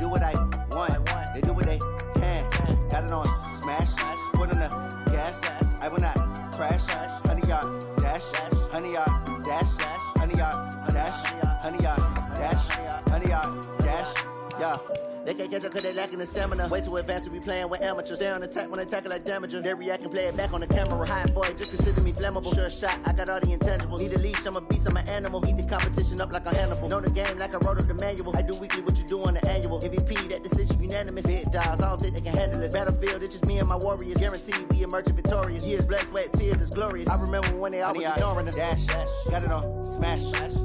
do what I want. They do what they can. Got it on smash. Foot on the gas. I will not crash. Honey yard dash. Honey yard dash. Honey yard dash. Honey yard dash. Honey yard dash. Yeah. They can't catch up cause they lacking the stamina. Way too advanced to be playing with amateurs. Stay on attack when attack like damager. They react and play it back on the camera. Hot boy, just consider me flammable. Sure shot, I got all the intangibles. Need a leash, I'm a beast, I'm an animal. Eat the competition up like a Hannibal. Know the game like I wrote up the manual. I do weekly what you do on the annual. MVP, that decision unanimous. Big dials, I don't think they can handle this. Battlefield, it's just me and my warriors. Guaranteed we emerging victorious. Years, blood, sweat, tears, is glorious. I remember when they always ignoring us. Dash, got it on smash.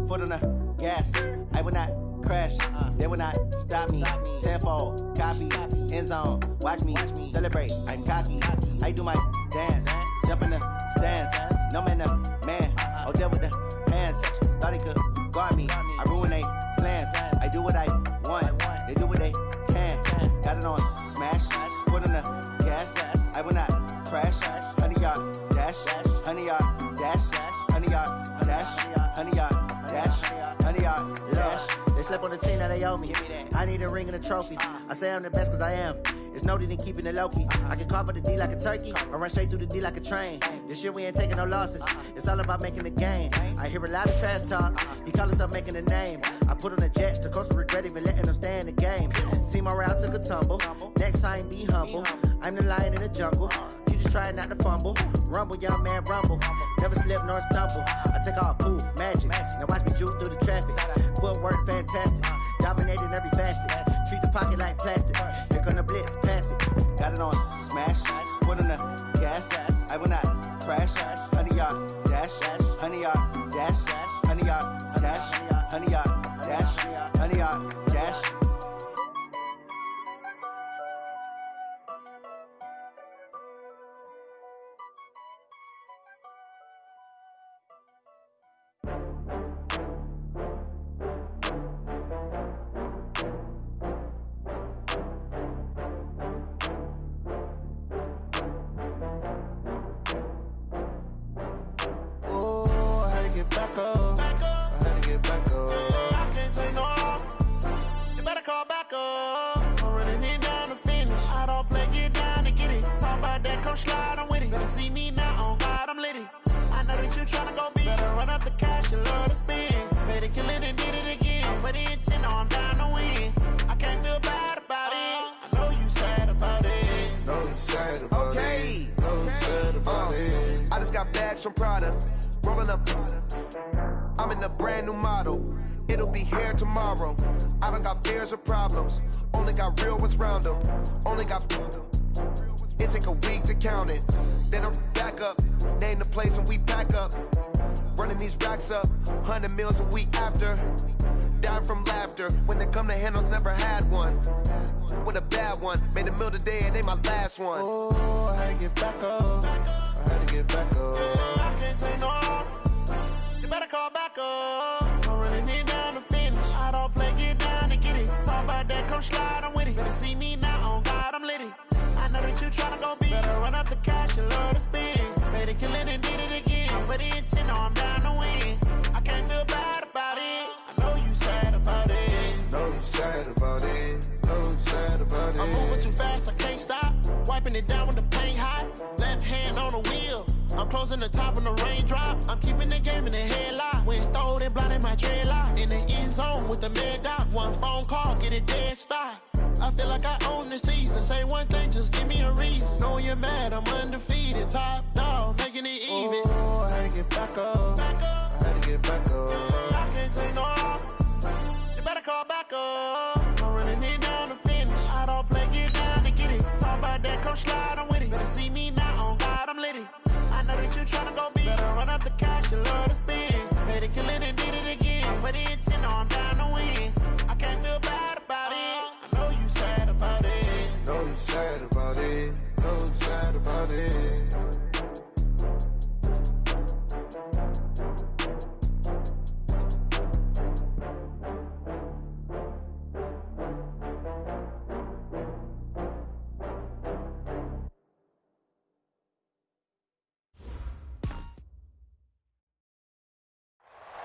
Foot on the gas. I will not crash, they will not stop me. Tenfold, copy, end zone, watch me celebrate. I'm cocky, I do my dance, jump in the stands. No man, the man, oh, there with the hands. Thought he could guard me, I ruin they plans. I do what I want, they do what they can. Got it on smash, foot on the gas. I will not crash, honey yard dash, honey yard dash, honey yard dash, honey yard dash, honey yard dash. They slept on the team that they owe me. I need a ring and a trophy. I say I'm the best cause I am. It's noted in keeping it low-key. I can carve up the D like a turkey or run straight through the D like a train. This year we ain't taking no losses. It's all about making the game. I hear a lot of trash talk. He call himself making a name. I put on the Jets. The coach will regret even letting them stay in the game. Team morale took a tumble. Next time be humble. I'm the lion in the jungle. You just try not to fumble. Rumble, young man, rumble. Never slip nor stumble. I take off, poof, magic. Now watch me juke through the traffic. Footwork fantastic. Dominating every facet. Treat the pocket like plastic. Here come the blitz, pass it. Got it on smash. Foot on the gas. I will not crash. Honey yard dash. Honey yard dash. Honey yard dash. Honey yard dash. Honey yard dash. Back up. I had to get back up. I can't take no loss. You better call back up. I'm running it down to finish. I don't play, get down to get it. Talk about that, come slide, I'm with it. Better see me now, on God, I'm lit it. I know that you tryna go big. Better run up the cash, you love to spend. Better kill it and did it again. I'm with the intent, no, I'm down to win. I can't feel bad about it. I know you sad about it. Know you sad about it. Know you sad about it. I just got bags from Prada. Rolling up, I'm in a brand new model. It'll be here tomorrow. I don't got fears or problems. Only got real ones round them. Only got. It take a week to count it. Then I'm back up. Name the place and we pack up. Running these racks up. 100 meals a week after. Dying from laughter. When they come to handles, never had one. With a bad one. Made a meal today and they my last one. Oh, I had to get back up. I had to get back up. I can't take no loss. You better call back up. I'm running it down to finish. I don't play, get down to get it. Talk about that, come slide, I'm with it. Better see me now, on God, I'm lit it. I know that you tryna go big. Better run up the cash, you love to spend. Better kill it and did it again. I'm with the intent, no, I'm down to win. I can't feel bad about it. I know you sad about it. Know you sad about it. Know you sad about it. I'm moving too fast, I can't stop. Wiping it down with the paint hot. Left hand on the wheel. I'm closing the top when the raindrop. I'm keeping the game in the headlock. When throwed and blinded my dreadlock. In the end zone with the mad dot. One phone call, get it dead stop. I feel like I own the season. Say one thing, just give me a reason. Knowing you're mad, I'm undefeated. Top dog, making it even. Oh, I had to get back up. I had to get back up. I can't take no loss. You better call back up. I'm running it down to finish. I don't play, get down to get it. Talk about that, come slide, I'm with it. Better see me now, on God, I'm lit it. I know that you tryna go big. Better run up the cash, you love to spend. Better kill it and did it again. I'm with the intent, no, I'm down to win. I can't feel bad about it. I know you sad about it. Know you sad about it. Know you sad about it.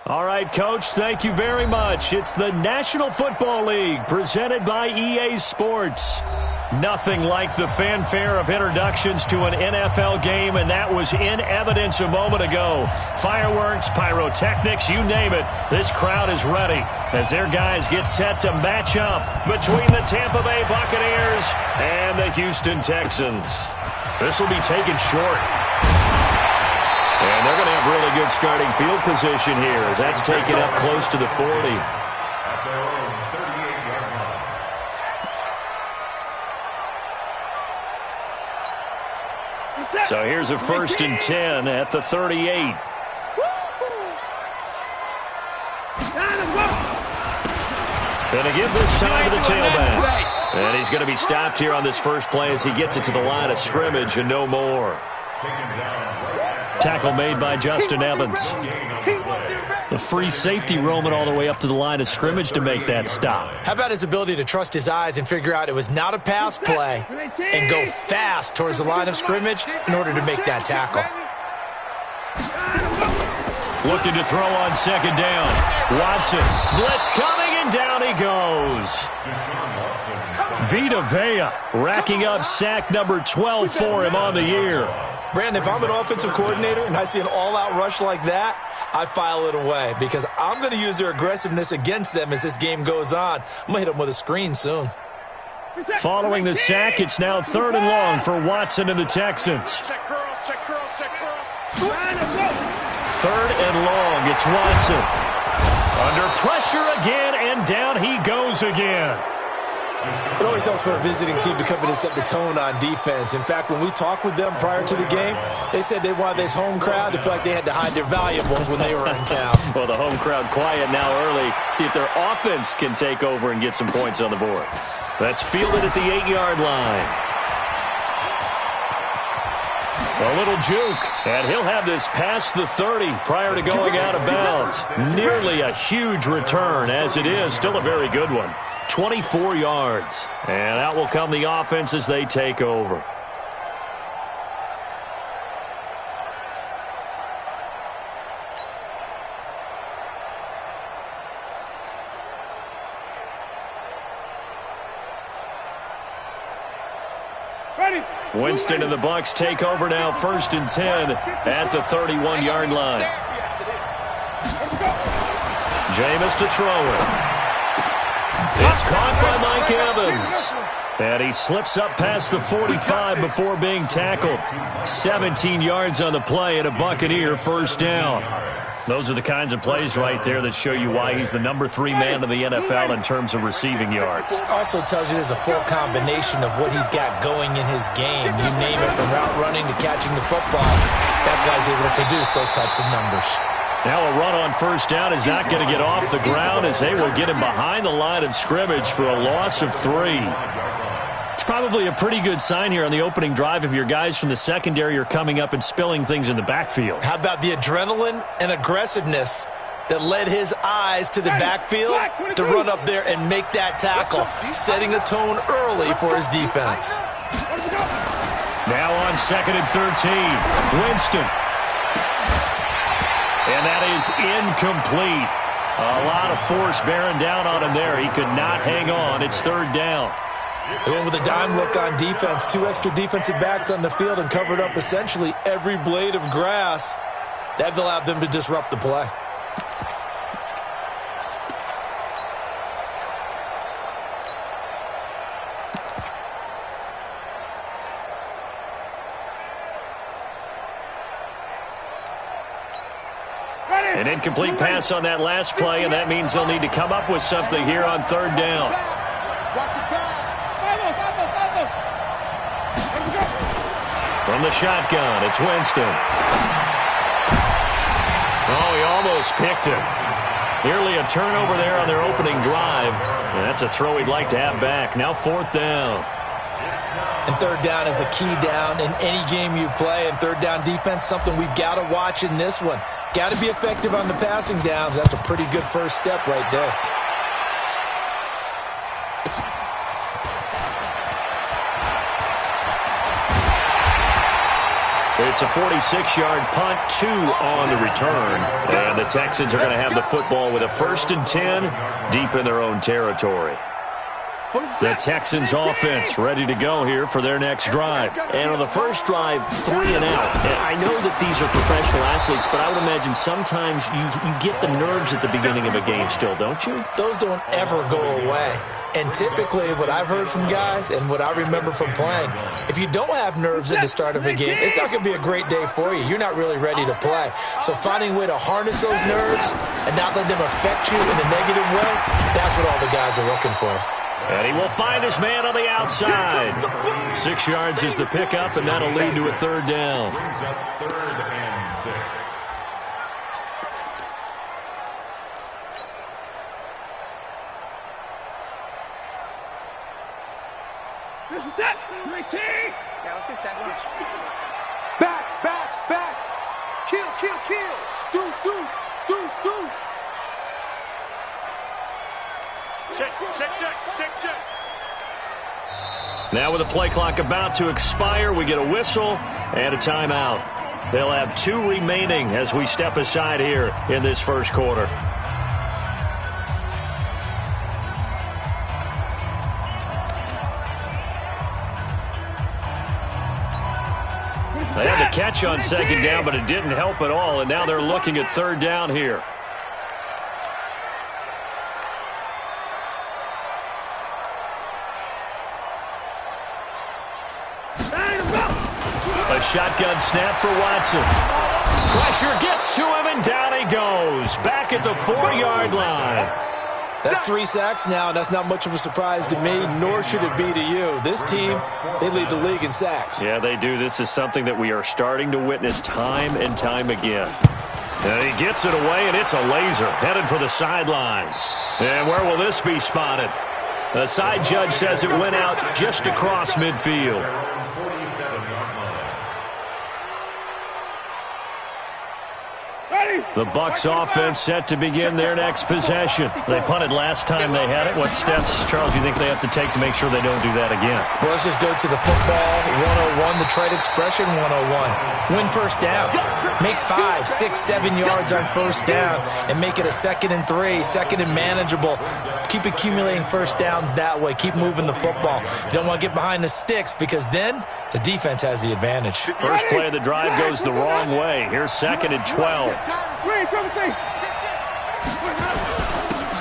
All right, Coach, thank you very much. It's the National Football League presented by EA Sports. Nothing like the fanfare of introductions to an NFL game, and that was in evidence a moment ago. Fireworks, pyrotechnics, you name it. This crowd is ready as their guys get set to match up between the Tampa Bay Buccaneers and the Houston Texans. This will be taken short. And they're going to have really good starting field position here as that's taken up close to the 40. So here's a 1st and 10 at the 38. Going to give this time to the tailback. And he's going to be stopped here on this first play as he gets it to the line of scrimmage and no more. Tackle made by Justin Evans. The free safety roaming all the way up to the line of scrimmage to make that stop. How about his ability to trust his eyes and figure out it was not a pass play and go fast towards the line of scrimmage in order to make that tackle. Looking to throw on 2nd down. Watson, blitz coming, and down he goes. Vita Vea racking up sack number 12 for him on the year. Brandon, if I'm an offensive coordinator and I see an all-out rush like that, I file it away because I'm going to use their aggressiveness against them as this game goes on. I'm going to hit them with a screen soon. Following the sack, it's now 3rd and long for Watson and the Texans. Check curls, check curls, check curls. 3rd and long, it's Watson. Under pressure again, and down he goes again. It always helps for a visiting team to come in and set the tone on defense. In fact, when we talked with them prior to the game, they said they wanted this home crowd to feel like they had to hide their valuables when they were in town. Well, the home crowd quiet now early. See if their offense can take over and get some points on the board. That's fielded at the 8-yard line. A little juke, and he'll have this past the 30 prior to going out of bounds. Nearly a huge return as it is. Still a very good one. 24 yards. And out will come the offense as they take over. Winston and the Bucs take over now, 1st and 10 at the 31-yard line. Jameis to throw it. It's caught by Mike Evans. And he slips up past the 45 before being tackled. 17 yards on the play and a Buccaneer 1st down. Those are the kinds of plays right there that show you why he's the number 3 man in the NFL in terms of receiving yards. Also tells you there's a full combination of what he's got going in his game. You name it, from route running to catching the football. That's why he's able to produce those types of numbers. Now a run on 1st down is not going to get off the ground as they will get him behind the line of scrimmage for a loss of 3. It's probably a pretty good sign here on the opening drive if your guys from the secondary are coming up and spilling things in the backfield. How about the adrenaline and aggressiveness that led his eyes to the backfield to run up there and make that tackle, setting a tone early for his defense. Now on 2nd and 13, Winston. And that is incomplete. A lot of force bearing down on him there. He could not hang on. It's 3rd down. They went with a dime look on defense. 2 extra defensive backs on the field and covered up essentially every blade of grass. That allowed them to disrupt the play. An incomplete pass on that last play, and that means they'll need to come up with something here on 3rd down. From the shotgun, it's Winston. Oh, he almost picked it. Nearly a turnover there on their opening drive. And that's a throw he'd like to have back. Now 4th down. And 3rd down is a key down in any game you play. And 3rd down defense, something we've got to watch in this one. Got to be effective on the passing downs. That's a pretty good first step right there. It's a 46-yard punt, 2 on the return. And the Texans are going to have the football with a 1st and 10 deep in their own territory. The Texans offense ready to go here for their next drive. And on the first drive, 3 and out. And I know that these are professional athletes, but I would imagine sometimes you get the nerves at the beginning of a game still, don't you? Those don't ever go away. And typically what I've heard from guys and what I remember from playing, if you don't have nerves at the start of a game, it's not going to be a great day for you. You're not really ready to play. So finding a way to harness those nerves and not let them affect you in a negative way, that's what all the guys are looking for. And he will find his man on the outside. 6 yards is the pickup, and that'll lead to a 3rd down. This is it. Yeah, let's get set lunch. Back. Kill. Deuce. Check. Now with the play clock about to expire, we get a whistle and a timeout. They'll have 2 remaining as we step aside here in this first quarter. They had the catch on 2nd down, but it didn't help at all, and now they're looking at 3rd down here. A shotgun snap for Watson. Pressure gets to him, and down he goes. Back at the 4-yard line. That's 3 sacks now, and that's not much of a surprise to me, nor should it be to you. This team, they lead the league in sacks. Yeah, they do. This is something that we are starting to witness time and time again. And he gets it away, and it's a laser headed for the sidelines. And where will this be spotted? The side judge says it went out just across midfield. The Bucs offense set to begin their next possession. They punted last time they had it. What steps, Charles, you think they have to take to make sure they don't do that again? Well, let's just go to the football 101, the trade expression 101. Win first down. Make 5, 6, 7 yards on first down and make it a 2nd and 3, 2nd and manageable. Keep accumulating first downs that way. Keep moving the football. You don't want to get behind the sticks because then the defense has the advantage. First play of the drive goes the wrong way. Here's 2nd and 12.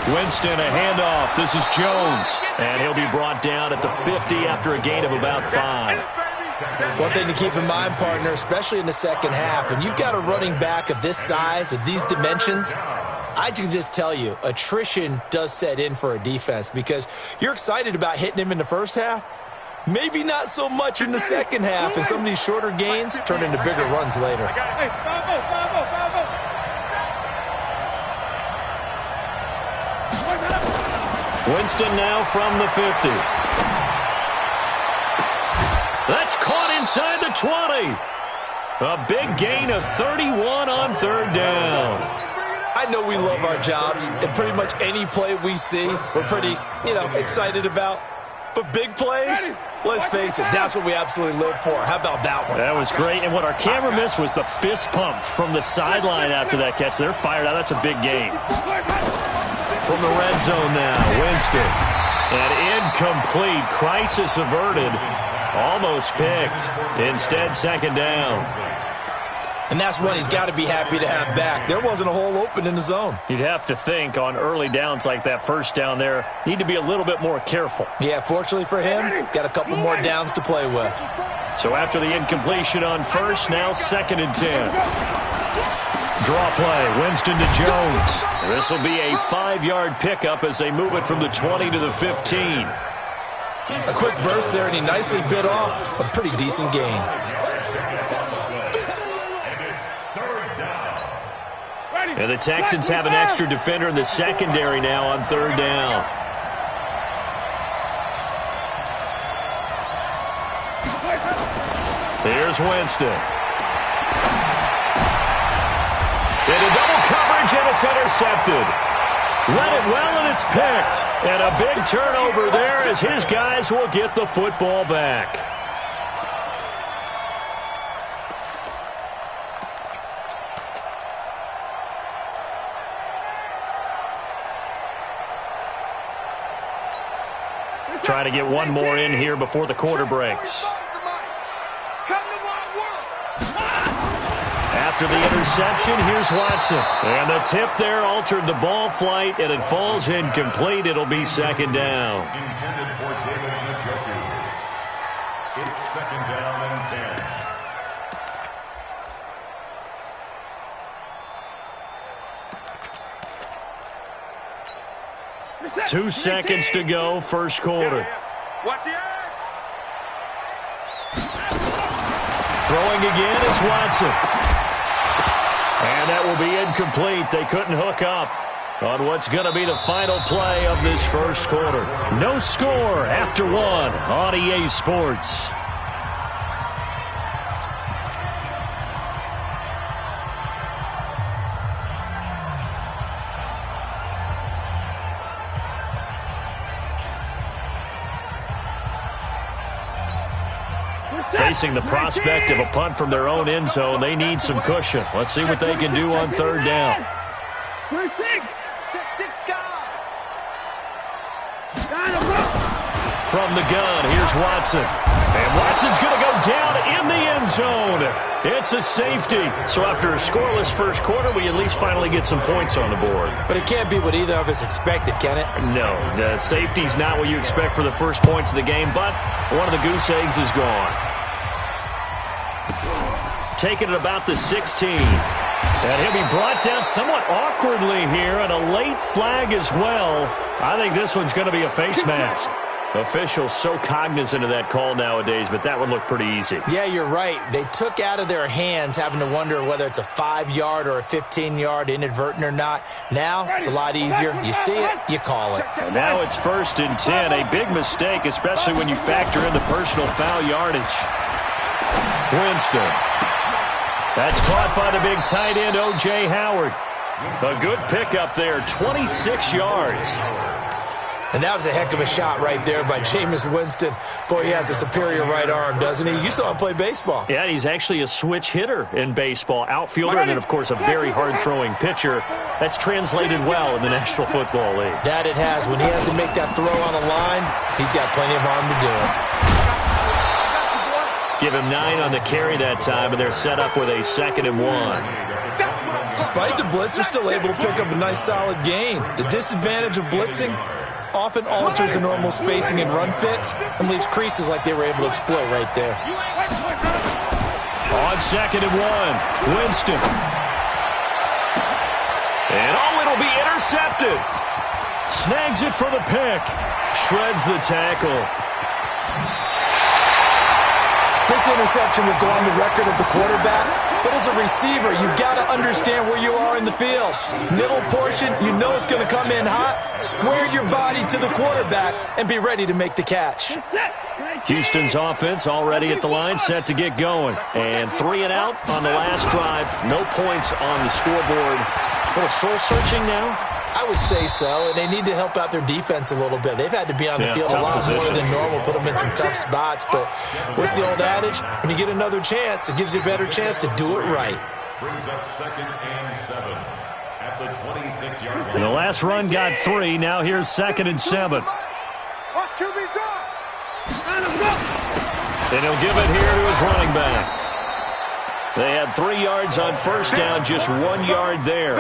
Winston, a handoff. This is Jones. And he'll be brought down at the 50 after a gain of about 5. One thing to keep in mind, partner, especially in the second half, when you've got a running back of this size, of these dimensions, I can just tell you, attrition does set in for a defense because you're excited about hitting him in the first half. Maybe not so much in the second half, and some of these shorter gains turn into bigger runs later. Winston now from the 50. That's caught inside the 20. A big gain of 31 on 3rd down. I know we love our jobs, and pretty much any play we see, we're pretty, excited about. But big plays, let's face it, that's what we absolutely live for. How about that one? That was great, and what our camera missed was the fist pump from the sideline after that catch. They're fired out. That's a big gain. From the red zone now, Winston. And incomplete. Crisis averted. Almost picked. Instead, 2nd down. And that's one he's got to be happy to have back. There wasn't a hole open in the zone. You'd have to think on early downs like that first down there, need to be a little bit more careful. Yeah, fortunately for him, got a couple more downs to play with. So after the incompletion on first, now 2nd and 10. Draw play, Winston to Jones. This will be a 5-yard pickup as they move it from the 20 to the 15. A quick burst there, and he nicely bit off a pretty decent gain. And the Texans have an extra defender in the secondary now on 3rd down. Here's Winston. Into double coverage, and it's intercepted. Read it well, and it's picked. And a big turnover there as his guys will get the football back. Try to get one more in here before the quarter breaks. After the interception, here's Watson. And the tip there altered the ball flight, and it falls incomplete. It'll be second down. Intended for David Njoku. It's second down and 10. 2 seconds to go, first quarter. Watch the edge. Throwing again is Watson. And that will be incomplete. They couldn't hook up on what's going to be the final play of this first quarter. No score after one on EA Sports. Facing the prospect of a punt from their own end zone, they need some cushion. Let's see what they can do on third down. From the gun, here's Watson. And Watson's going to go down in the end zone. It's a safety. So after a scoreless first quarter, we at least finally get some points on the board. But it can't be what either of us expected, can it? No, the safety's not what you expect for the first points of the game, but one of the goose eggs is gone. Taking it about the 16. And he'll be brought down somewhat awkwardly here, and a late flag as well. I think this one's going to be a face mask. Officials so cognizant of that call nowadays, but that would look pretty easy. Yeah, you're right. They took out of their hands having to wonder whether it's a 5-yard or a 15-yard inadvertent or not. Now, it's a lot easier. You see it, you call it. And now it's 1st and 10. A big mistake, especially when you factor in the personal foul yardage. Winston. That's caught by the big tight end, O.J. Howard. A good pickup there, 26 yards. And that was a heck of a shot right there by Jameis Winston. Boy, he has a superior right arm, doesn't he? You saw him play baseball. Yeah, he's actually a switch hitter in baseball. Outfielder and then, of course, a very hard-throwing pitcher. That's translated well in the National Football League. That it has. When he has to make that throw on a line, he's got plenty of arm to do it. Give him 9 on the carry that time, and they're set up with a 2nd and 1. Despite the blitz, they're still able to pick up a nice, solid gain. The disadvantage of blitzing often alters the normal spacing and run fits and leaves creases like they were able to exploit right there. On 2nd and 1, Winston. And it'll be intercepted. Snags it for the pick. Shreds the tackle. This interception will go on the record of the quarterback, but as a receiver, you've got to understand where you are in the field. Middle portion, you know it's going to come in hot. Square your body to the quarterback and be ready to make the catch. Houston's offense already at the line, set to get going. And 3 and out on the last drive. No points on the scoreboard. A little soul-searching now? I would say so, and they need to help out their defense a little bit. They've had to be on the field a lot more than normal, put them in some tough spots. But what's the old adage? When you get another chance, it gives you a better chance to do it right. Brings up 2nd and 7 at the 26-yard line. And the last run got 3. Now here's 2nd and 7. And he'll give it here to his running back. They had 3 yards on first down, just 1 yard there.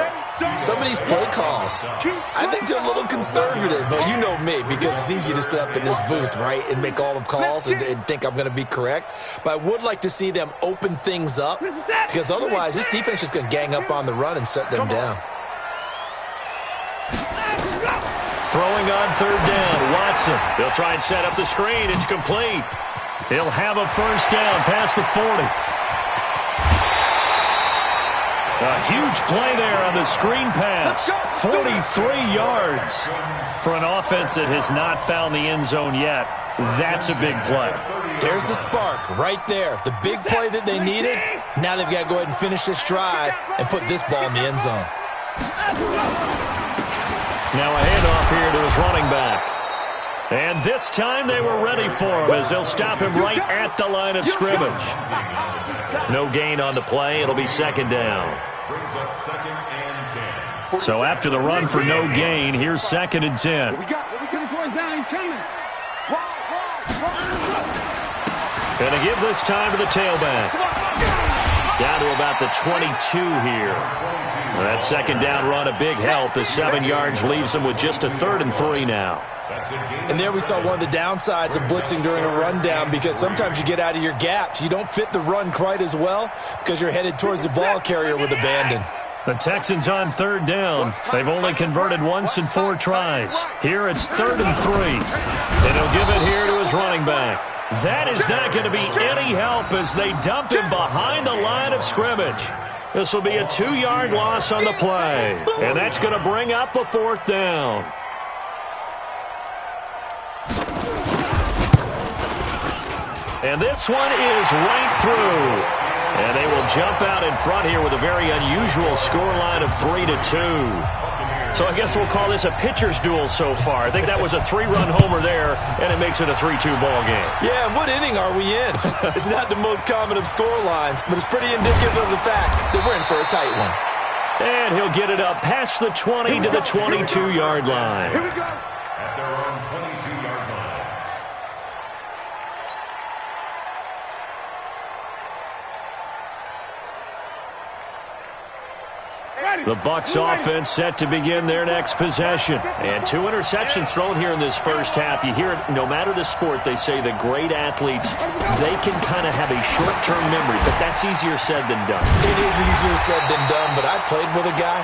Some of these play calls, I think they're a little conservative, but you know me, because it's easy to sit up in this booth, right, and make all the calls and think I'm going to be correct. But I would like to see them open things up, because otherwise this defense is going to gang up on the run and shut them down. Throwing on 3rd down, Watson. They'll try and set up the screen. It's complete. He'll have a first down past the 40. A huge play there on the screen pass. 43 yards for an offense that has not found the end zone yet. That's a big play. There's the spark right there. The big play that they needed. Now they've got to go ahead and finish this drive and put this ball in the end zone. Now a handoff here to his running back. And this time they were ready for him as they'll stop him right at the line of scrimmage. No gain on the play. It'll be 2nd down. Brings up 2nd and 10. So after the run for no gain, here's 2nd and 10. Going to give this time to the tailback. Down to about the 22 here. That second down run, a big help. The 7 yards leaves them with just a 3rd and 3 now. And there we saw one of the downsides of blitzing during a rundown, because sometimes you get out of your gaps. You don't fit the run quite as well because you're headed towards the ball carrier with abandon. The Texans on 3rd down. They've only converted once in 4 tries. Here it's 3rd and 3. And he'll give it here to his running back. That is not going to be any help as they dump him behind the line of scrimmage. This will be a 2-yard loss on the play. And that's going to bring up a 4th down. And this one is right through. And they will jump out in front here with a very unusual scoreline of 3-2. So I guess we'll call this a pitcher's duel so far. I think that was a 3-run homer there, and it makes it a 3-2 ball game. Yeah, and what inning are we in? It's not the most common of score lines, but it's pretty indicative of the fact that we're in for a tight one. And he'll get it up past the 20 to the 22-yard line. Here we go. At their own 22-yard line. The Bucs offense set to begin their next possession. And 2 interceptions thrown here in this first half. You hear it, no matter the sport, they say the great athletes, they can kind of have a short-term memory, but that's easier said than done. It is easier said than done, but I played with a guy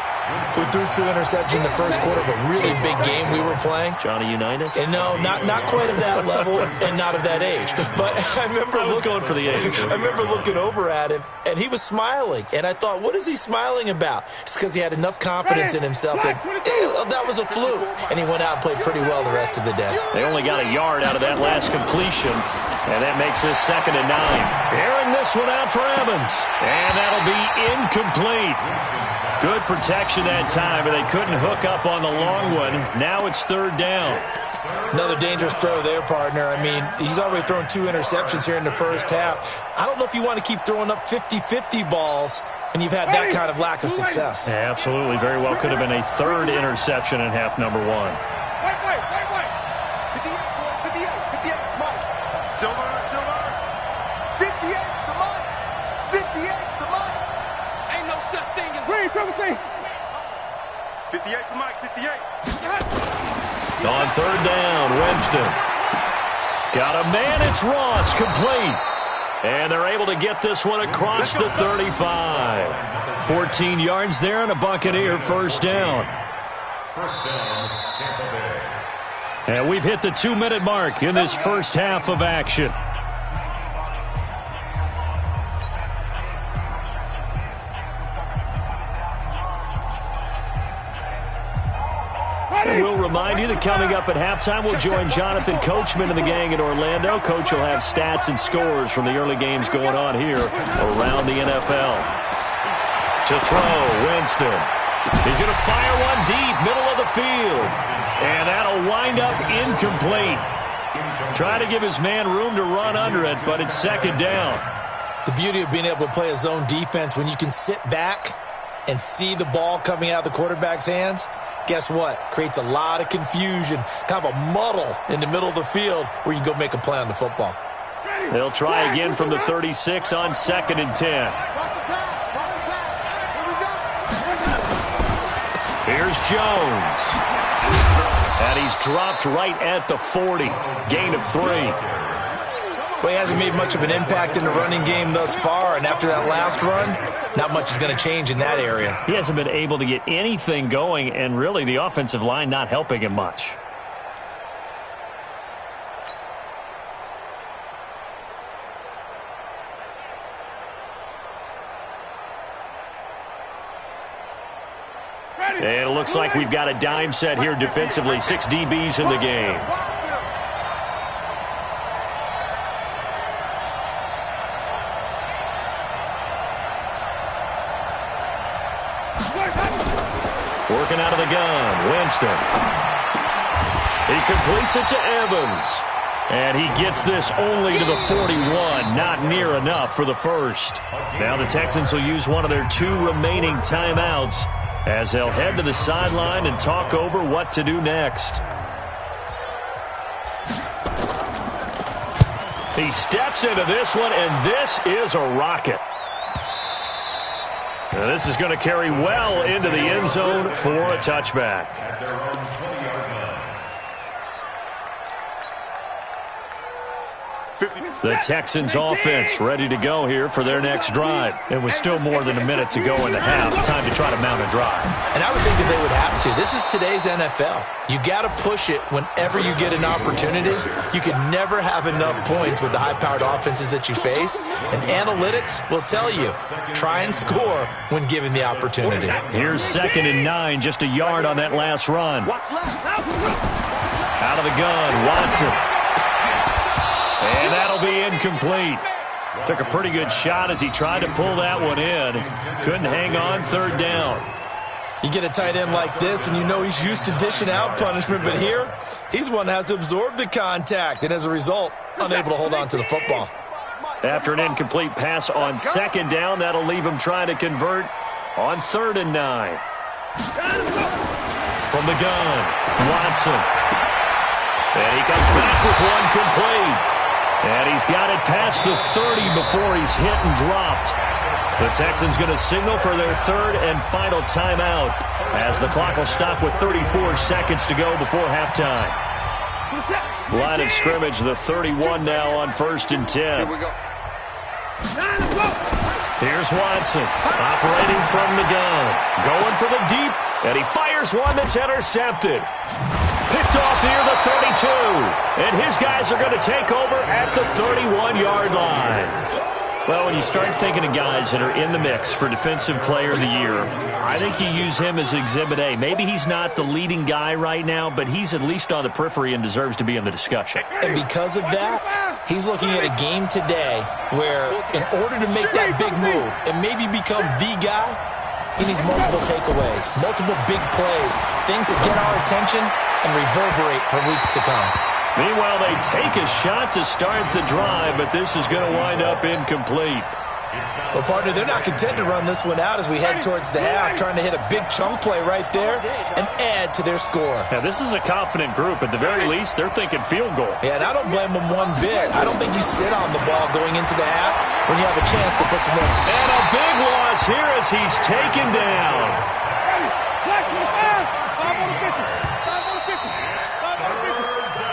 who threw 2 interceptions in the first quarter of a really big game we were playing. Johnny Unitas? And no, not quite of that level and not of that age. But I remember going for the age. I remember looking over at him, and he was smiling. And I thought, what is he smiling about? It's because he had enough confidence in himself that that was a fluke. And he went out and played pretty well the rest of the day. They only got a yard out of that last completion. And that makes this 2nd and 9. Airing this one out for Evans. And that'll be incomplete. Good protection that time, but they couldn't hook up on the long one. Now it's 3rd down. Another dangerous throw there, partner. I mean, he's already thrown 2 interceptions here in the first half. I don't know if you want to keep throwing up 50-50 balls when you've had that kind of lack of success. Yeah, absolutely. Very well could have been a 3rd interception in half number 1. Wait. 58, Mike. Silver. 58's the Mike. 58's the Mike. Ain't no such thing as... 58's the Mike, 58. On 3rd down, Winston. Got a man, it's Ross, complete. And they're able to get this one across the 35. 14 yards there and a Buccaneer first down. First down, Tampa Bay. And we've hit the 2-minute mark in this first half of action. And we'll remind you that coming up at halftime, we'll join Jonathan Coachman and the gang in Orlando. Coach will have stats and scores from the early games going on here around the NFL. To throw, Winston. He's going to fire one deep, middle of the field. And that'll wind up incomplete. Try to give his man room to run under it, but it's 2nd down. The beauty of being able to play a zone defense when you can sit back and see the ball coming out of the quarterback's hands, guess what? Creates a lot of confusion, kind of a muddle in the middle of the field where you can go make a play on the football. They'll try again from the 36 on 2nd and 10. Here's Jones. And he's dropped right at the 40. Gain of 3. Well, he hasn't made much of an impact in the running game thus far, and after that last run, not much is going to change in that area. He hasn't been able to get anything going, and really the offensive line not helping him much. And it looks like we've got a dime set here defensively. 6 DBs in the game. Working out of the gun, Winston. He completes it to Evans. And he gets this only to the 41, not near enough for the first. Now the Texans will use one of their 2 remaining timeouts as they'll head to the sideline and talk over what to do next. He steps into this one, and this is a rocket. Now this is going to carry well into the end zone for a touchback. At their own 20-yard line. The Texans offense ready to go here for their next drive. It was still more than a minute to go in the half. Time to try to mount a drive. And I would think that they would have to. This is today's NFL. You got to push it whenever you get an opportunity. You can never have enough points with the high-powered offenses that you face. And analytics will tell you, try and score when given the opportunity. Here's 2nd and 9, just a yard on that last run. Out of the gun, Watson. And that'll be incomplete. Took a pretty good shot as he tried to pull that one in. Couldn't hang on, 3rd down. You get a tight end like this, and you know he's used to dishing out punishment, but here, he's one that has to absorb the contact, and as a result, unable to hold on to the football. After an incomplete pass on 2nd down, that'll leave him trying to convert on 3rd and 9. From the gun, Watson. And he comes back with one complete. And he's got it past the 30 before he's hit and dropped. The Texans going to signal for their 3rd and final timeout as the clock will stop with 34 seconds to go before halftime. Line of scrimmage, the 31 now on 1st and 10. Here we go. Here's Watson operating from the gun. Going for the deep, and he fires one that's intercepted. Picked off near the 32, and his guys are going to take over at the 31-yard line. Well, when you start thinking of guys that are in the mix for Defensive Player of the Year, I think you use him as Exhibit A. Maybe he's not the leading guy right now, but he's at least on the periphery and deserves to be in the discussion. And because of that, he's looking at a game today where in order to make that big move and maybe become the guy, he needs multiple takeaways, multiple big plays, things that get our attention and reverberate for weeks to come. Meanwhile, they take a shot to start the drive, but this is going to wind up incomplete. Well, partner, they're not content to run this one out as we head towards the half, trying to hit a big chunk play right there and add to their score. Now, this is a confident group. At the very least, they're thinking field goal. Yeah, and I don't blame them one bit. I don't think you sit on the ball going into the half when you have a chance to put some more. And a big loss here as he's taken down.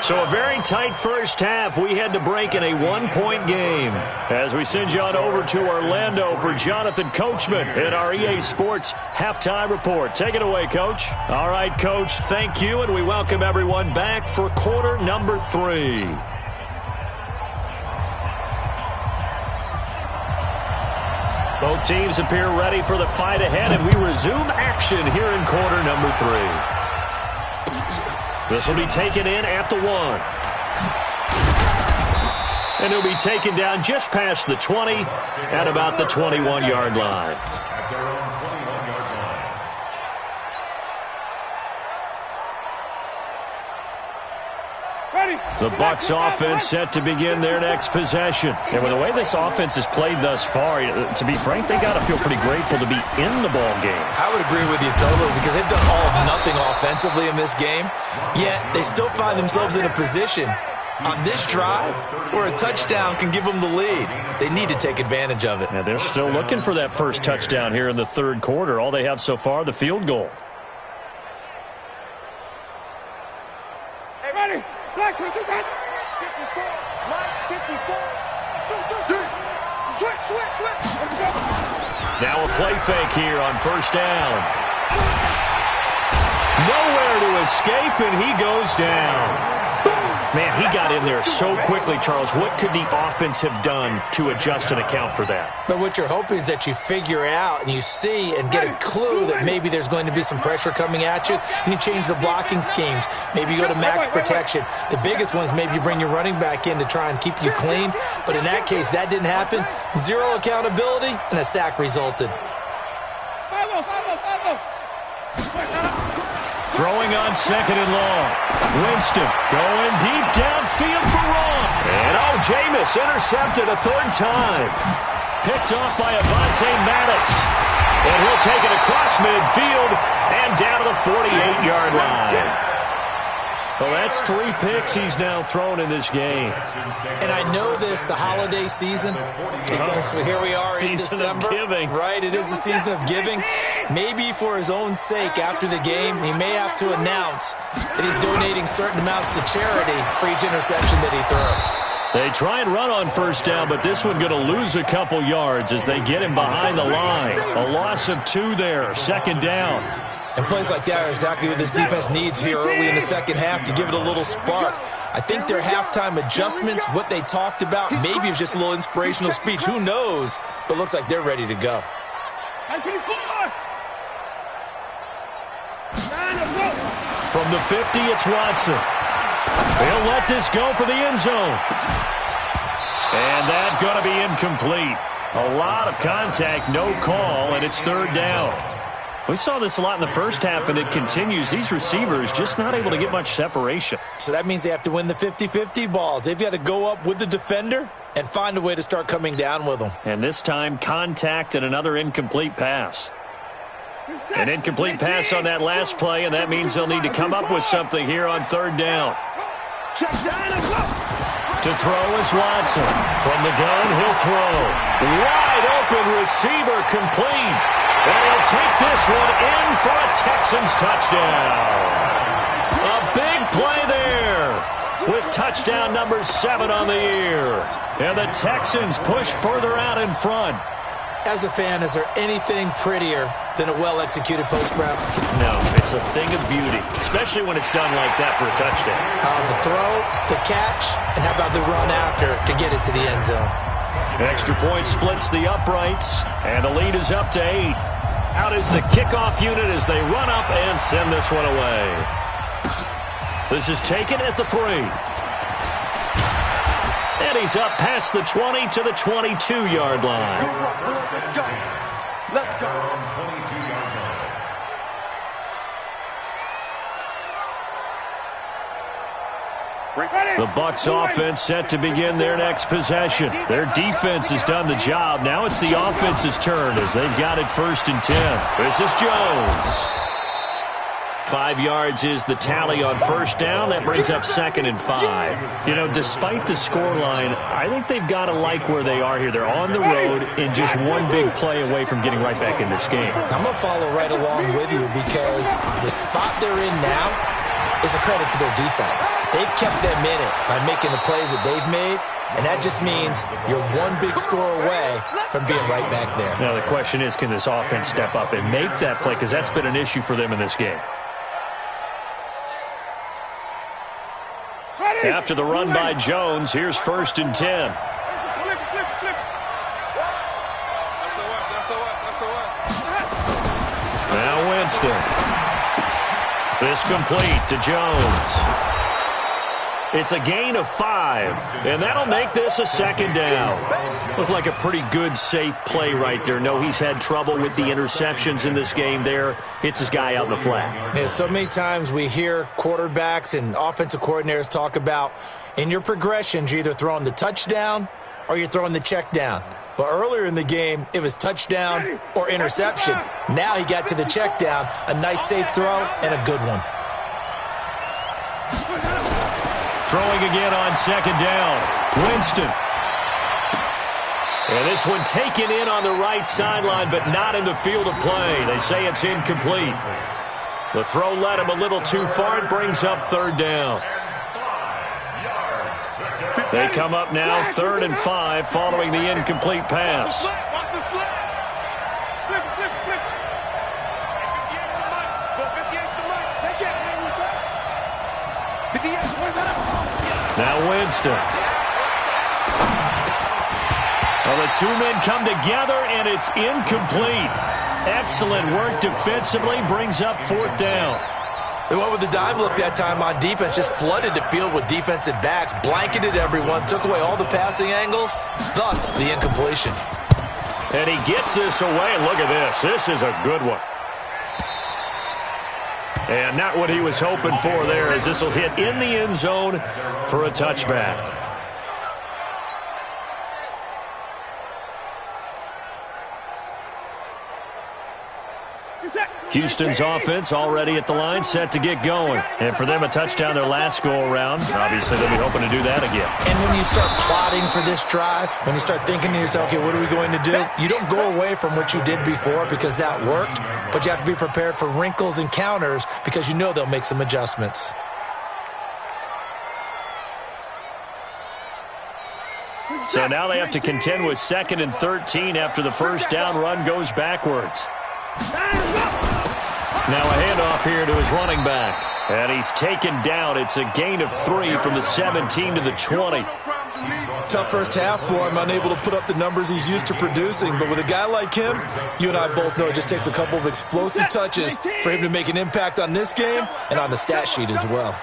So a very tight first half. We had to break in a one-point game as we send you on over to Orlando for Jonathan Coachman in our EA Sports Halftime Report. Take it away, Coach. All right, Coach, thank you, and we welcome everyone back for quarter number 3. Both teams appear ready for the fight ahead, and we resume action here in quarter number 3. This will be taken in at the 1. And he'll be taken down just past the 20 at about the 21-yard line. At their own 21-yard line. The Bucs offense set to begin their next possession. And with the way this offense has played thus far, to be frank, they got to feel pretty grateful to be in the ball game. I would agree with you totally because they've done all of nothing offensively in this game, yet they still find themselves in a position on this drive where a touchdown can give them the lead. They need to take advantage of it. Now they're still looking for that first touchdown here in the 3rd quarter. All they have so far, the field goal. Hey, ready? Black, switch. Now a play fake here on 1st down. Nowhere to escape, and he goes down. Man, he got in there so quickly, Charles. What could the offense have done to adjust and account for that? But what you're hoping is that you figure out and you see and get a clue that maybe there's going to be some pressure coming at you, and you change the blocking schemes. Maybe you go to max protection. The biggest one is maybe you bring your running back in to try and keep you clean. But in that case, that didn't happen. 0 accountability, and a sack resulted. Throwing on 2nd and long. Winston going deep downfield for Ron. And Jameis intercepted a 3rd time. Picked off by Avonte Maddox. And he'll take it across midfield and down to the 48-yard line. Well, that's 3 picks he's now thrown in this game. And I know this, the holiday season, because here we are in December. Season of giving. Right, it is the season of giving. Maybe for his own sake, after the game, he may have to announce that he's donating certain amounts to charity for each interception that he threw. They try and run on first down, but this one going to lose a couple yards as they get him behind the line. A loss of 2 there, second down. And plays like that are exactly what this defense needs here early in the second half to give it a little spark. I think their halftime adjustments, what they talked about, maybe it was just a little inspirational speech. Who knows? But looks like they're ready to go. From the 50, it's Watson. He'll let this go for the end zone. And that's going to be incomplete. A lot of contact, no call, and it's third down. We saw this a lot in the first half, and it continues. These receivers just not able to get much separation. So that means they have to win the 50-50 balls. They've got to go up with the defender and find a way to start coming down with them. And this time, contact and another incomplete pass. An incomplete pass on that last play, and that means they'll need to come up with something here on third down. To throw is Watson. From the gun, he'll throw. Wide open receiver complete. And he'll take this one in for a Texans touchdown. A big play there with touchdown number 7 on the year. And the Texans push further out in front. As a fan, is there anything prettier than a well-executed post route? No, it's a thing of beauty, especially when it's done like that for a touchdown. The throw, the catch, and how about the run after to get it to the end zone? Extra point splits the uprights, and the lead is up to 8. Out is the kickoff unit as they run up and send this one away. This is taken at the 3. And he's up past the 20 to the 22-yard line. Let's go. The Bucs offense set to begin their next possession. Their defense has done the job. Now it's the offense's turn as they've got it 1st and 10. This is Jones. 5 yards is the tally on first down. That brings up 2nd and 5. You know, despite the scoreline, I think they've got to like where they are here. They're on the road and just one big play away from getting right back in this game. I'm going to follow right along with you because the spot they're in now is a credit to their defense. They've kept them in it by making the plays that they've made, and that just means you're one big score away from being right back there. Now the question is, can this offense step up and make that play? Because that's been an issue for them in this game. After the run by Jones, here's 1st and 10. Now Winston. This complete to Jones. It's a gain of 5, and that'll make this a 2nd down. Looked like a pretty good, safe play right there. No, he's had trouble with the interceptions in this game there. Hits his guy out in the flat. Yeah, so many times we hear quarterbacks and offensive coordinators talk about in your progressions, you're either throwing the touchdown or you're throwing the check down. But earlier in the game, it was touchdown or interception. Now he got to the check down, a nice safe throw and a good one. Throwing again on 2nd down. Winston. And this one taken in on the right sideline, but not in the field of play. They say it's incomplete. The throw led him a little too far. It brings up 3rd down. They come up now 3rd and 5 following the incomplete pass. Now Winston. Well, the 2 men come together, and it's incomplete. Excellent work defensively, brings up 4th down. They went with the dive look that time on defense, just flooded the field with defensive backs, blanketed everyone, took away all the passing angles, thus the incompletion. And he gets this away, and look at this. This is a good one. And not what he was hoping for there, as this will hit in the end zone for a touchback. Houston's offense already at the line, set to get going. And for them, a touchdown their last go-around. Obviously, they'll be hoping to do that again. And when you start plotting for this drive, when you start thinking to yourself, okay, what are we going to do? You don't go away from what you did before because that worked, but you have to be prepared for wrinkles and counters because you know they'll make some adjustments. So now they have to contend with 2nd and 13 after the first down run goes backwards. Now a handoff here to his running back. And he's taken down. It's a gain of 3 from the 17 to the 20. Tough first half for him, unable to put up the numbers he's used to producing. But with a guy like him, you and I both know it just takes a couple of explosive touches for him to make an impact on this game and on the stat sheet as well.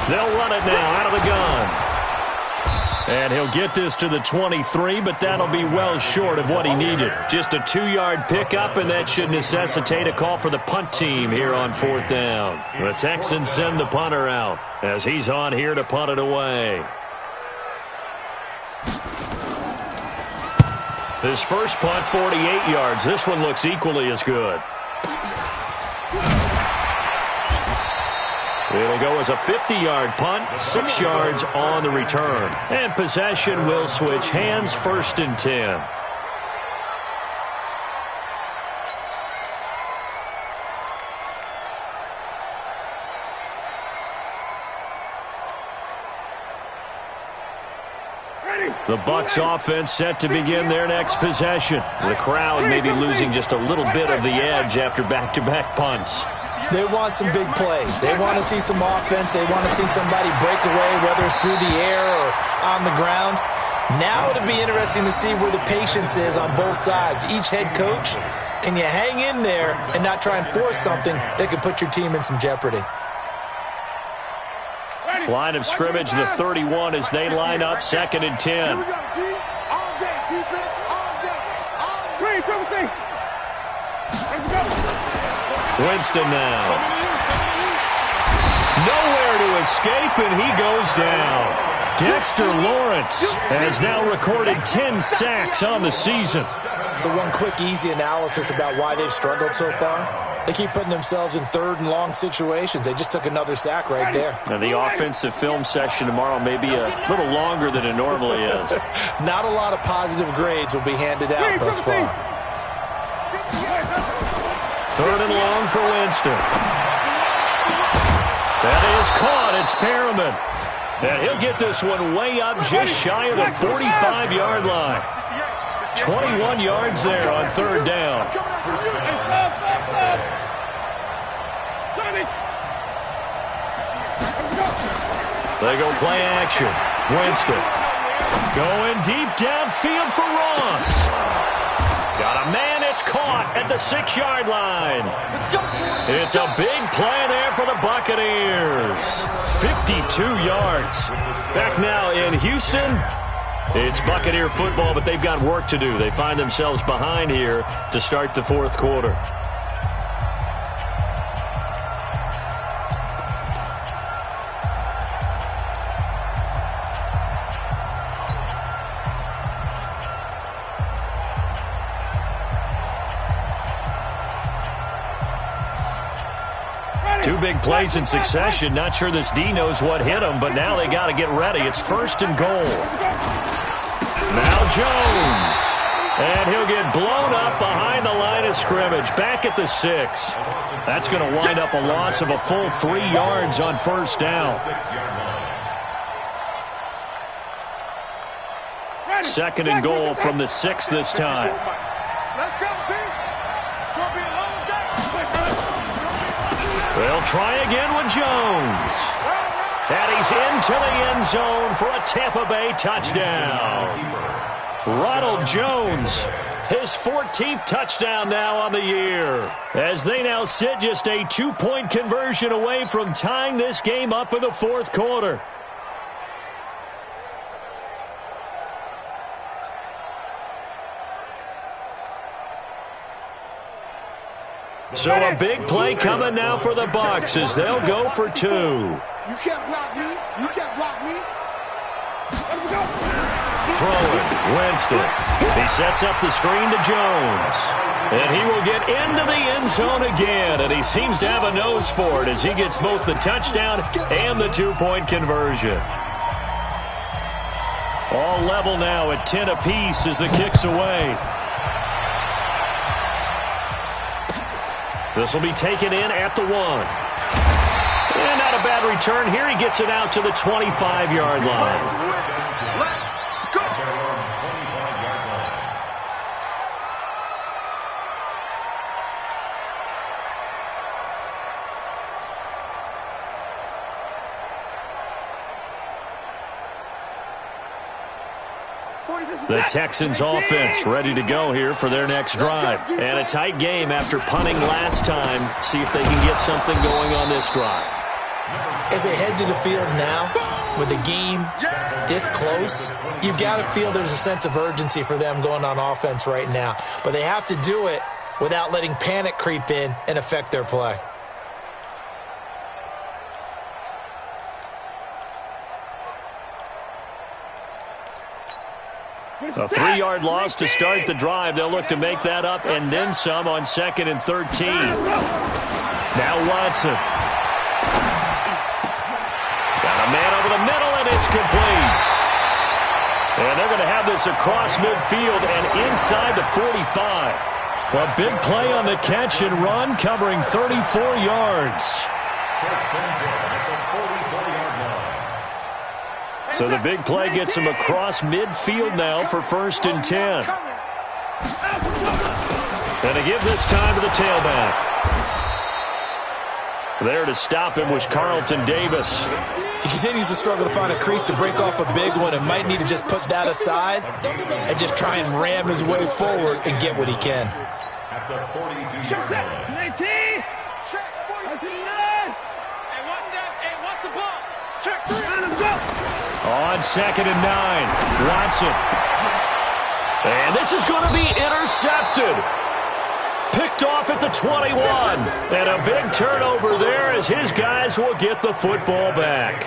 They'll run it now out of the gun. And he'll get this to the 23, but that'll be well short of what he needed. Just a 2-yard pickup, and that should necessitate a call for the punt team here on 4th down. The Texans send the punter out as he's on here to punt it away. His first punt, 48 yards. This one looks equally as good. It'll go as a 50-yard punt, 6 yards on the return. And possession will switch hands, 1st and 10. The Bucs offense set to begin their next possession. The crowd may be losing just a little bit of the edge after back-to-back punts. They want some big plays. They want to see some offense. They want to see somebody break away, whether it's through the air or on the ground. Now it'll be interesting to see where the patience is on both sides. Each head coach, can you hang in there and not try and force something that could put your team in some jeopardy? Line of scrimmage, the 31 as they line up, 2nd and 10. Winston now. Nowhere to escape, and he goes down. Dexter Lawrence has now recorded 10 sacks on the season. So one quick, easy analysis about why they've struggled so far. They keep putting themselves in 3rd and long situations. They just took another sack right there. And the offensive film session tomorrow may be a little longer than it normally is. Not a lot of positive grades will be handed out thus far. 3rd and long for Winston. That is caught. It's Perriman. And he'll get this one way up just shy of the 45-yard line. 21 yards there on 3rd down. They go play action. Winston going deep downfield for Ross. Got a man, it's caught at the 6-yard line. It's a big play there for the Buccaneers. 52 yards. Back now in Houston. It's Buccaneer football, but they've got work to do. They find themselves behind here to start the 4th quarter. Two big plays in succession. Not sure this D knows what hit him, but now they got to get ready. It's 1st and goal. Now Jones. And he'll get blown up behind the line of scrimmage. Back at the 6. That's going to wind up a loss of a full 3 yards on 1st down. 2nd and goal from the 6 this time. Let's go, D. Gonna be a long game. They'll try again with Jones. And he's into the end zone for a Tampa Bay touchdown. Ronald Jones, his 14th touchdown now on the year. As they now sit just a 2-point conversion away from tying this game up in the 4th quarter. So a big play coming now for the Bucs as they'll go for 2. You can't block me. You can't block me. Let me go. throwing. Winston. He sets up the screen to Jones. And he will get into the end zone again. And he seems to have a nose for it as he gets both the touchdown and the two-point conversion. All level now at 10 apiece as the kick's away. This will be taken in at the 1. And not a bad return here. He gets it out to the 25-yard line. The Texans offense ready to go here for their next drive. And a tight game after punting last time. See if they can get something going on this drive. As they head to the field now, with the game this close, you've got to feel there's a sense of urgency for them going on offense right now. But they have to do it without letting panic creep in and affect their play. A 3-yard loss to start the drive. They'll look to make that up and then some on 2nd and 13. Now Watson. Got a man over the middle, and it's complete. And they're going to have this across midfield and inside the 45. A big play on the catch and run, covering 34 yards. So the big play gets him across midfield now for 1st and 10. And to give this time to the tailback. There to stop him was Carlton Davis. He continues to struggle to find a crease to break off a big one and might need to just put that aside and just try and ram his way forward and get what he can. At the 42. Check that. 19. Check 49. Hey, what's the ball? Check 3. Let's go. On 2nd and 9, Watson. And this is going to be intercepted. Picked off at the 21. And a big turnover there as his guys will get the football back.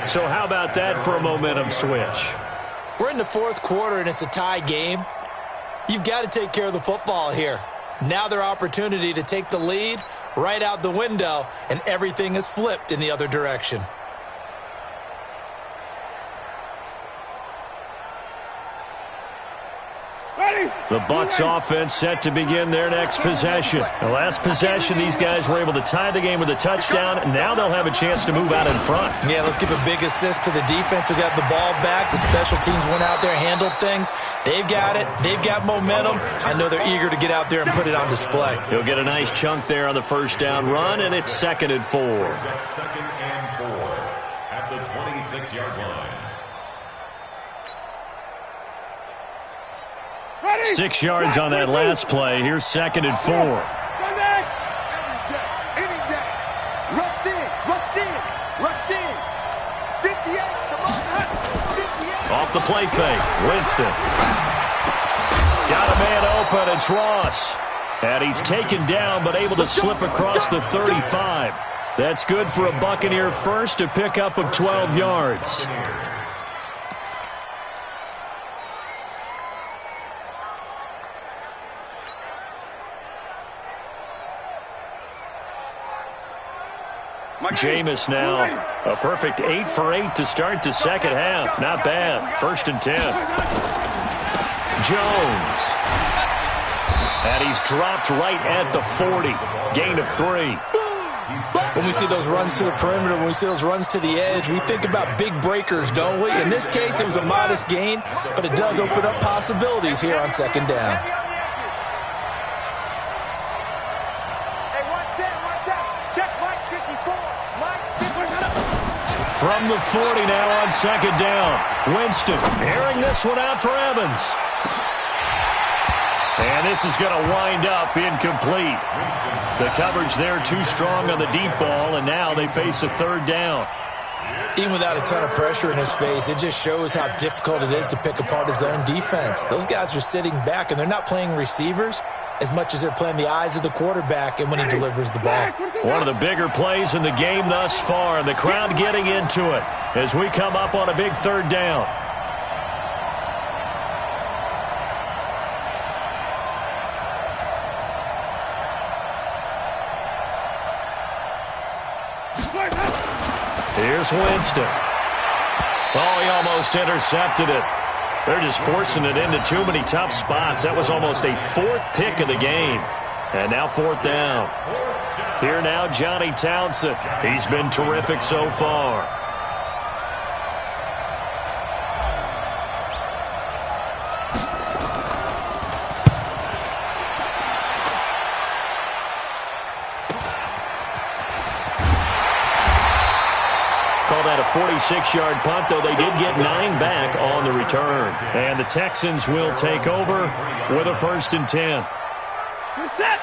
So how about that for a momentum switch? We're in the 4th quarter and it's a tie game. You've got to take care of the football here. Now their opportunity to take the lead right out the window, and everything is flipped in the other direction. The Bucs offense set to begin their next possession. The last possession, these guys were able to tie the game with a touchdown. Now they'll have a chance to move out in front. Yeah, let's give a big assist to the defense who got the ball back. The special teams went out there, handled things. They've got it. They've got momentum. I know they're eager to get out there and put it on display. He'll get a nice chunk there on the 1st down run, and it's 2nd and 4. 2nd and 4 at the 26-yard line. 6 yards on that last play. Here's 2nd and 4. Every day, any day. Rush in, rush in, rush in. 58, come on, 58. Off the play fake, Winston. Got a man open, it's Ross. And he's taken down, but able to slip across the 35. That's good for a Buccaneer first, to pick up of 12 yards. Jameis now, a perfect 8 for 8 to start the second half. Not bad. 1st and 10. Jones. And he's dropped right at the 40. Gain of 3. When we see those runs to the perimeter, when we see those runs to the edge, we think about big breakers, don't we? In this case, it was a modest gain, but it does open up possibilities here on 2nd down. From the 40 now on 2nd down. Winston airing this one out for Evans. And this is going to wind up incomplete. The coverage there too strong on the deep ball, and now they face a 3rd down. Even without a ton of pressure in his face, it just shows how difficult it is to pick apart his own defense. Those guys are sitting back, and they're not playing receivers as much as they're playing the eyes of the quarterback and when he delivers the ball. One of the bigger plays in the game thus far, and the crowd getting into it as we come up on a big 3rd down. Here's Winston. Oh, he almost intercepted it. They're just forcing it into too many tough spots. That was almost a fourth pick of the game. And now fourth down. Here now, Johnny Townsend. He's been terrific so far. Call that a 46-yard punt, though they did get 9 back on the return. And the Texans will take over with a 1st and 10.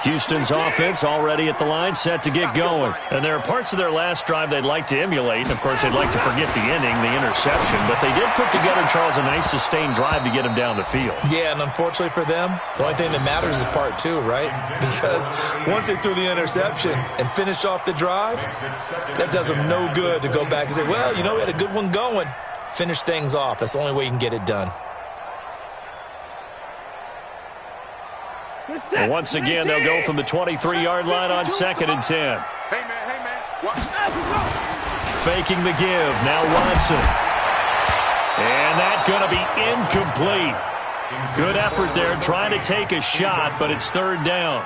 Houston's offense already at the line, set to get going. And there are parts of their last drive they'd like to emulate. And, of course, they'd like to forget the ending, the interception. But they did put together, Charles, a nice sustained drive to get him down the field. Yeah, and unfortunately for them, the only thing that matters is part 2, right? Because once they threw the interception and finished off the drive, that does them no good to go back and say, well, you know, we had a good one going. Finish things off. That's the only way you can get it done. And once again, they'll go from the 23-yard line on 2nd and 10. Hey, man. Faking the give. Now Watson. And that's going to be incomplete. Good effort there trying to take a shot, but it's 3rd down.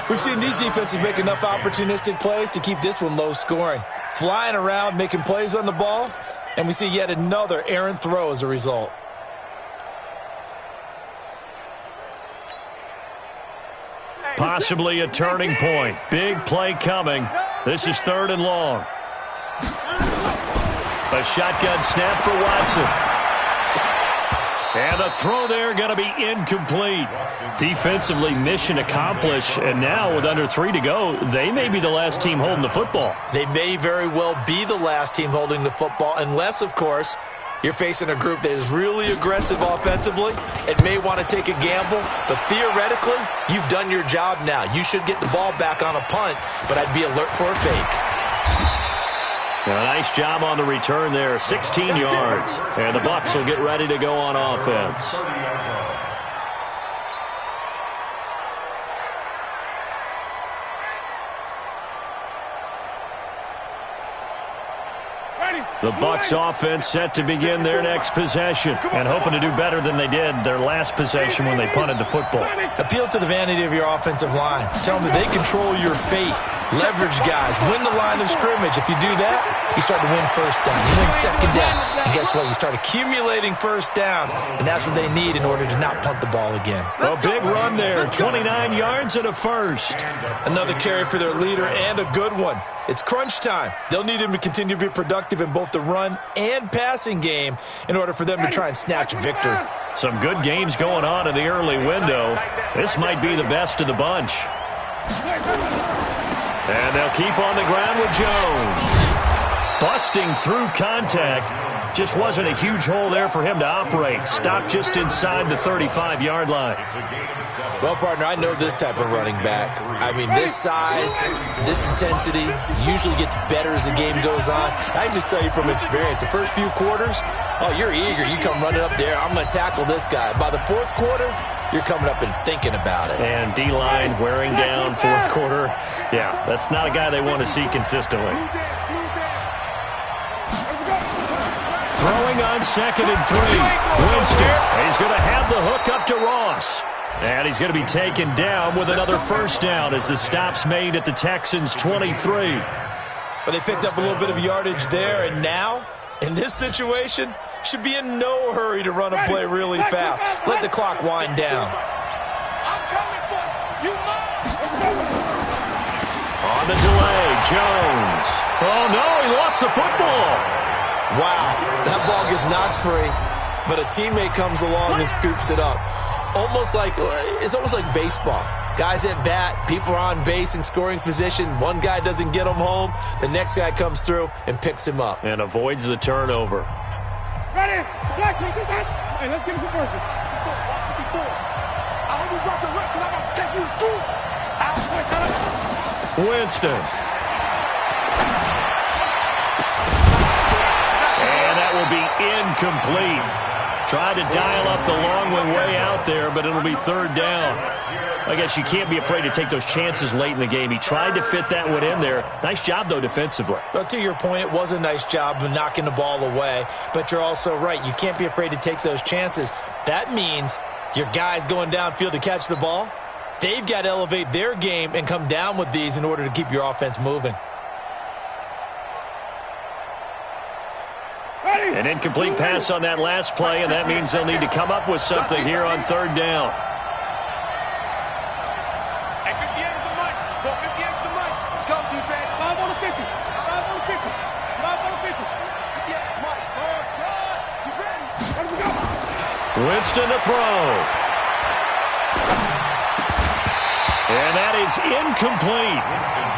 We've seen these defenses make enough opportunistic plays to keep this one low scoring. Flying around, making plays on the ball, and we see yet another errant throw as a result. Possibly a turning point. Big play coming. This is 3rd and long. A shotgun snap for Watson. And the throw there going to be incomplete. Defensively, mission accomplished. And now with under 3 to go, they may be the last team holding the football. They may very well be the last team holding the football, unless, of course, you're facing a group that is really aggressive offensively and may want to take a gamble. But theoretically, you've done your job now. You should get the ball back on a punt, but I'd be alert for a fake. A nice job on the return there, 16 yards. And the Bucs will get ready to go on offense. The Bucs offense set to begin their next possession and hoping to do better than they did their last possession when they punted the football. Appeal to the vanity of your offensive line. Tell them that they control your fate. Leverage guys. Win the line of scrimmage. If you do that, you start to win 1st down. You win 2nd down. And guess what? You start accumulating 1st downs, and that's what they need in order to not punt the ball again. A big run there. 29 yards and a 1st. Another carry for their leader and a good one. It's crunch time. They'll need him to continue to be productive in both the run and passing game in order for them to try and snatch a victory. Some good games going on in the early window. This might be the best of the bunch. And they'll keep on the ground with Jones. Busting through contact. Just wasn't a huge hole there for him to operate. Stopped just inside the 35-yard line. Well, partner, I know this type of running back. I mean, this size, this intensity usually gets better as the game goes on. I just tell you from experience, the first few quarters, oh, you're eager. You come running up there, I'm going to tackle this guy. By the 4th quarter, you're coming up and thinking about it. And D-line wearing down 4th quarter. Yeah, that's not a guy they want to see consistently. Throwing on 2nd and 3. Winston. He's going to have the hook up to Ross. And he's going to be taken down with another 1st down as the stop's made at the Texans' 23. But they picked up a little bit of yardage there, and now, in this situation, should be in no hurry to run a play really fast. Let the clock wind down. On the delay, Jones. Oh, no, he lost the football. Wow, that ball gets knocked free, but a teammate comes along and scoops it up. It's almost like baseball. Guys at bat, people are on base in scoring position. One guy doesn't get him home. The next guy comes through and picks him up. And avoids the turnover. Ready? Hey, let's get him some verses. I hope you brought your rest because I'm about to take you to school. Winston. And that will be incomplete. Tried to dial up the long one way out there, but it'll be 3rd down. I guess you can't be afraid to take those chances late in the game. He tried to fit that one in there. Nice job, though, defensively. Well, to your point, it was a nice job of knocking the ball away. But you're also right. You can't be afraid to take those chances. That means your guys going downfield to catch the ball, they've got to elevate their game and come down with these in order to keep your offense moving. An incomplete pass on that last play, and that means they'll need to come up with something here on third down. At 50 yards the mic. Go 50 yards the mic. Let's go, defense. 5 on the 50. 5 on the 50. 5 on the 50. 50 yards the mic. Good try. You ready? Let him go. Winston to throw. And that is incomplete.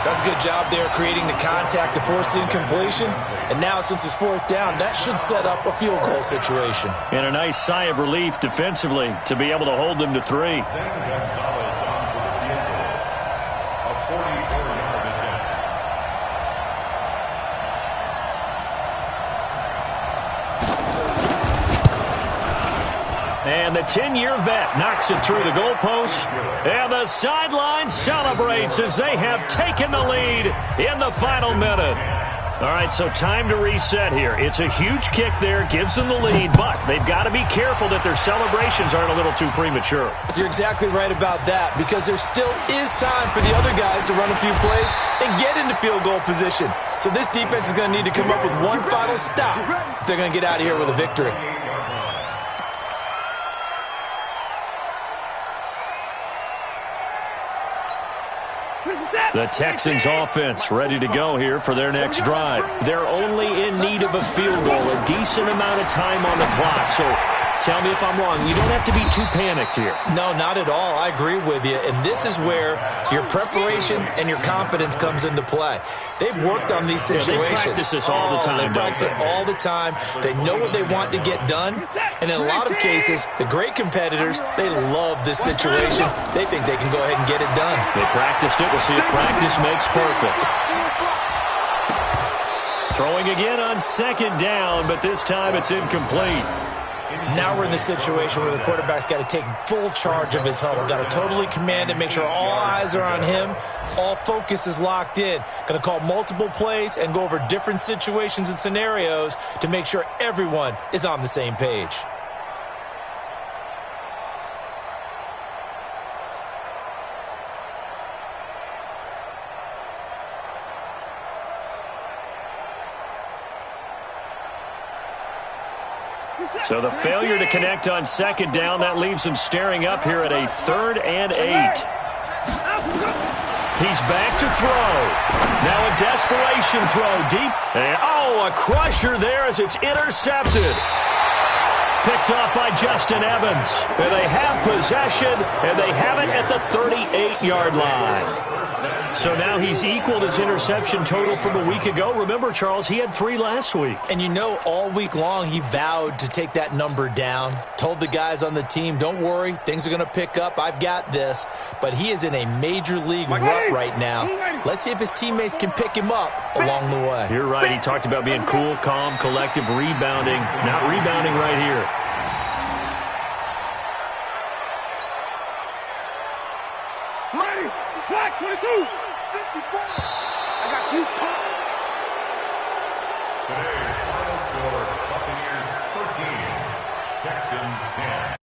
That's a good job there creating the contact to force the incompletion. And now since it's fourth down, that should set up a field goal situation. And a nice sigh of relief defensively to be able to hold them to 3. And the 10-year vet knocks it through the goalpost. And the sideline celebrates as they have taken the lead in the final minute. All right, so time to reset here. It's a huge kick there, gives them the lead, but they've got to be careful that their celebrations aren't a little too premature. You're exactly right about that, because there still is time for the other guys to run a few plays and get into field goal position. So this defense is going to need to come up with one final stop if they're going to get out of here with a victory. The Texans offense ready to go here for their next drive. They're only in need of a field goal, a decent amount of time on the clock. So tell me if I'm wrong. You don't have to be too panicked here. No, not at all. I agree with you. And this is where your preparation and your confidence comes into play. They've worked on these situations. Yeah, they practice this all the time. They practice it all the time. They know what they want to get done. And in a lot of cases, the great competitors, they love this situation. They think they can go ahead and get it done. They practiced it. We'll see if practice makes perfect. Throwing again on second down, but this time it's incomplete. Now we're in the situation where the quarterback's got to take full charge of his huddle. Got to totally command it, make sure all eyes are on him. All focus is locked in. Going to call multiple plays and go over different situations and scenarios to make sure everyone is on the same page. So the failure to connect on second down, that leaves him staring up here at a 3rd and 8. He's back to throw. Now a desperation throw deep. And, a crusher there as it's intercepted. Picked off by Justin Evans. And they have possession, and they have it at the 38-yard line. So now he's equaled his interception total from a week ago. Remember, Charles, he had 3 last week. And you know, all week long he vowed to take that number down. Told the guys on the team, don't worry, things are going to pick up. I've got this. But he is in a major league rut right now. Let's see if his teammates can pick him up along the way. You're right. He talked about being cool, calm, collective, rebounding. Not rebounding right here. Mighty, black 22, 54. I got you. Today's final score, Buccaneers 13, Texans 10.